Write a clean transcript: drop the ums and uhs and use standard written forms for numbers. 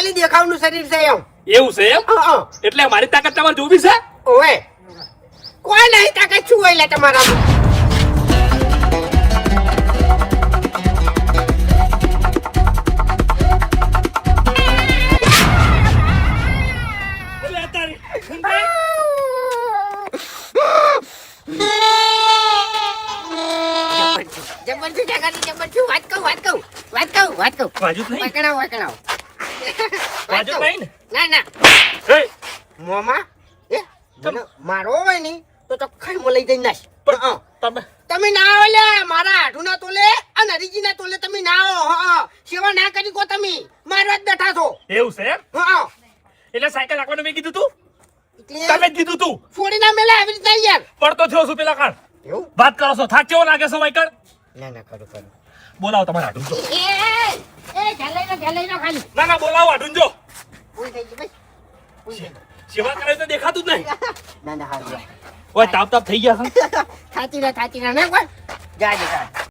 ખાલી દેખાવનું શરીર છે એમ. એવું છે એમ? એટલે મારી તાકાત તમારે જોવી છે? ઓવે કોઈ નહીં તાકાત શું હોય લે તમારા એટલે તારી જબરજસ્ત જબરજસ્ત વાત કહું બાજુ જ નહીં? વકણાવ બાજુ જ નહીં ને? ના ના એ, મોમાં એ મને મારો હોય ને તો ચોખ્ખાઈ મો લઈ જઈને નાખ પણ તમે તમે ના આવો લે મારા આઢુના તોલે અને હરીજીના તોલે તમે ના આવો હા સેવા ના કરી કો તમે મારવા જ બેઠા છો એવું છે એમ? હા એટલે સાયકલ રાખવાનું મેં કીધું તું? એટલે તમે જ કીધું તું? છોડી ના મેલે આવી રીતના યાર પડતો થયો છું પેલા કાળ. એવું વાત કરો છો થાક કેવો લાગે છે વાયકણ? ના ના કરું બોલાવો તમારા આઢું જો. એ ચાલે ના ખાલી ના ના બોલાવો આઢું જો. ભૂલ થઈ ગઈ ભાઈ ભૂલ થઈ ગઈ. સેવા કરે તો દેખાતું જ નહીં. ના ના હા ઓય તાપ તાપ થઈ ગયા છે. થાતી ના ના કોઈ જા જા